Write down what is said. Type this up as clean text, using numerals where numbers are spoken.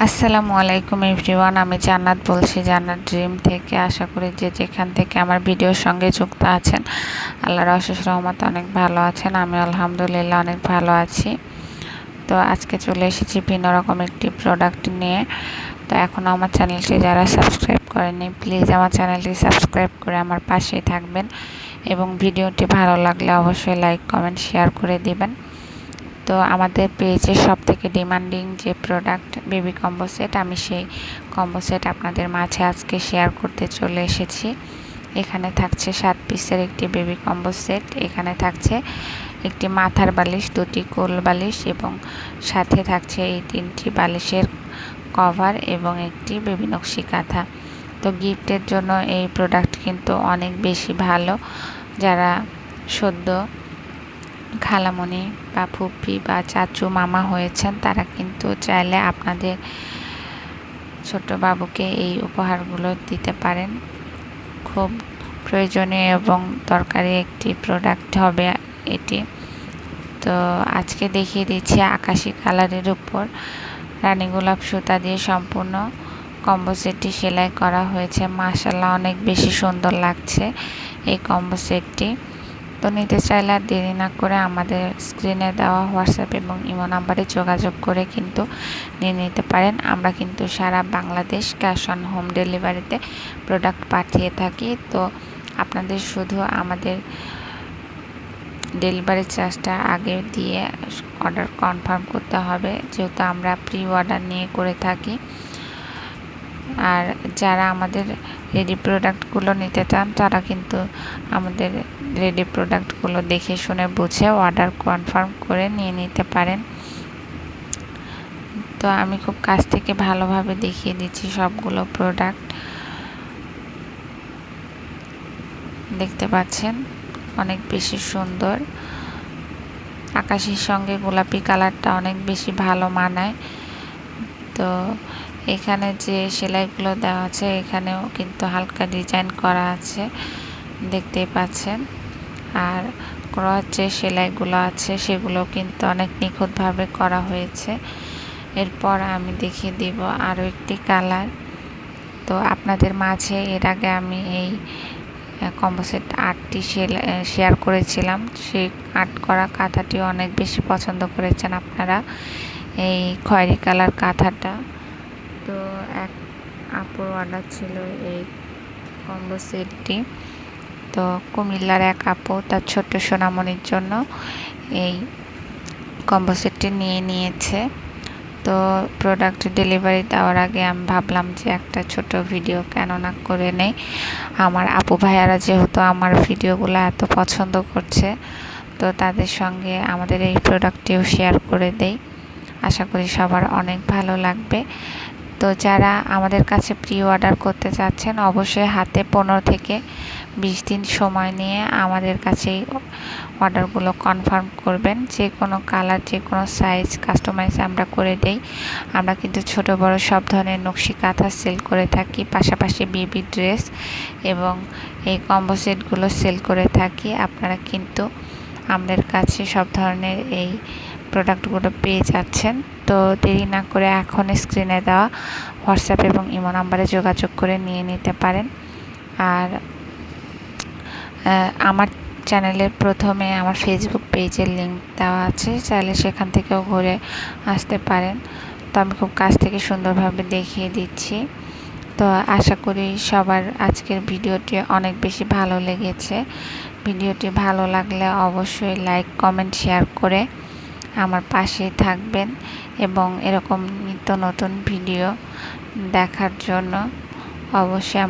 আসসালামু আলাইকুম এভরিওয়ান, আমি জান্নাত বলছি জান্নাত ড্রিম থেকে। আশা করি যে যেখান থেকে আমার ভিডিওর সঙ্গে যুক্ত আছেন আল্লাহর অশেষ রহমতে অনেক ভালো আছেন। আমি আলহামদুলিল্লাহ অনেক ভালো আছি। তো আজকে চলে এসেছি ভিন্ন রকম একটি প্রোডাক্ট নিয়ে। তো এখনও আমার চ্যানেলটি যারা সাবস্ক্রাইব করেনি প্লিজ আমার চ্যানেলটি সাবস্ক্রাইব করে আমার পাশেই থাকবেন এবং ভিডিওটি ভালো লাগলে অবশ্যই লাইক কমেন্ট শেয়ার করে দিবেন। তো আমাদের পেজে সবথেকে ডিমান্ডিং যে প্রোডাক্ট বেবি কম্বো সেট, আমি সেই কম্বো সেট আপনাদের মাঝে আজকে শেয়ার করতে চলে এসেছি। এখানে থাকছে 7 পিসের একটি বেবি কম্বো সেট। এখানে থাকছে একটি মাথার বালিশ, 2টি কোল বালিশ এবং সাথে থাকছে এই 3টি বালিশের কভার এবং একটি বেবি নকশি কাঁথা। তো গিফটের জন্য এই প্রোডাক্ট কিন্তু অনেক বেশি ভালো। যারা সদ্য খালামণি বা ফুপি বা চাচু মামা হয়েছেন তারা কিন্তু চাইলে আপনাদের ছোট বাবুকে এই উপহারগুলো দিতে পারেন। খুব প্রয়োজনীয় এবং দরকারি একটি প্রোডাক্ট হবে এটি। তো আজকে দেখিয়ে দিচ্ছি আকাশি কালারের উপর রানী গোলাপ সুতা দিয়ে সম্পূর্ণ কম্বো সেটটি সেলাই করা হয়েছে। মাশাআল্লাহ অনেক বেশি সুন্দর লাগছে এই কম্বো সেটটি। তো নিতে চাইলে আর দেরি না করে আমাদের স্ক্রিনে দেওয়া হোয়াটসঅ্যাপ এবং ইমো নাম্বারে যোগাযোগ করে কিন্তু নিয়ে নিতে পারেন। আমরা কিন্তু সারা বাংলাদেশ ক্যাশ অন হোম ডেলিভারিতে প্রোডাক্ট পাঠিয়ে থাকি। তো আপনাদের শুধু আমাদের ডেলিভারি চার্জটা আগে দিয়ে অর্ডার কনফার্ম করতে হবে, যেহেতু আমরা প্রি অর্ডার নিয়ে করে থাকি। আর যারা আমাদের রেডি প্রোডাক্টগুলো নিতে চান তারা কিন্তু আমাদের রেডি প্রোডাক্টগুলো দেখে শুনে বুঝে অর্ডার কনফার্ম করে নিয়ে নিতে পারেন। তো আমি খুব কাছ থেকে ভালোভাবে দেখিয়ে দিচ্ছি সবগুলো প্রোডাক্ট। দেখতে পাচ্ছেন অনেক বেশি সুন্দর। আকাশের সঙ্গে গোলাপি কালারটা অনেক বেশি ভালো মানায়। তো এখানে যে সেলাইগুলো দেওয়া আছে এখানেও কিন্তু হালকা ডিজাইন করা আছে, দেখতেই পাচ্ছেন। আর ক্রস যে সেলাইগুলো আছে সেগুলো কিন্তু অনেক নিখুঁতভাবে করা হয়েছে। এরপর আমি দেখিয়ে দিব আরও একটি কালার। তো আপনাদের মাঝে এর আগে আমি এই কম্বো সেট 8টি শেয়ার করেছিলাম। সেই আর্ট করা কাঁথাটি অনেক বেশি পছন্দ করেছেন আপনারা, এই খয়েরি কালার কাঁথাটা। তো এক আপুর অর্ডার ছিল এই কম্বো সেটটি। তো কুমিল্লার এক আপু তার ছোট্ট সোনামণির জন্য এই কম্বো সেটটি নিয়ে নিয়েছে। তো প্রোডাক্ট ডেলিভারি দেওয়ার আগে আমি ভাবলাম যে একটা ছোট ভিডিও কেন না করে নেই। আমার আপু ভাইয়ারা যেহেতু আমার ভিডিওগুলো এত পছন্দ করছে, তো তাদের সঙ্গে আমাদের এই প্রোডাক্টটিও শেয়ার করে দেই। আশা করি সবার অনেক ভালো লাগবে। তো যারা আমাদের কাছে প্রি অর্ডার করতে চাচ্ছেন অবশ্যই হাতে 15 থেকে 20 দিন সময় নিয়ে আমাদের কাছেই অর্ডারগুলো কনফার্ম করবেন। যে কোনো কালার, যে কোনো সাইজ কাস্টমাইজ আমরা করে দেই। আমরা কিন্তু ছোট বড় সব ধরনের নকশি কাঁথা সেল করে থাকি, পাশাপাশি বেবি ড্রেস এবং এই কম্বো সেটগুলো সেল করে থাকি। আপনারা কিন্তু আমাদের কাছে সব ধরনের এই প্রোডাক্টগুলো পেয়ে যাচ্ছেন। তো দেরি না করে এখন স্ক্রিনে দেওয়া হোয়াটসঅ্যাপ এবং ইমো নাম্বারে যোগাযোগ করে নিয়ে নিতে পারেন। আর আমার চ্যানেলের প্রথমে আমার ফেসবুক পেজের লিঙ্ক দেওয়া আছে, চাইলে সেখান থেকেও ঘুরে আসতে পারেন। তো আমি খুব কাছ থেকে সুন্দরভাবে দেখিয়ে দিচ্ছি। তো আশা করি সবার আজকের ভিডিওটি অনেক বেশি ভালো লেগেছে। ভিডিওটি ভালো লাগলে অবশ্যই লাইক কমেন্ট শেয়ার করে আমার পাশেই থাকবেন এবং এরকম নিত্য নতুন ভিডিও দেখার জন্য অবশ্যই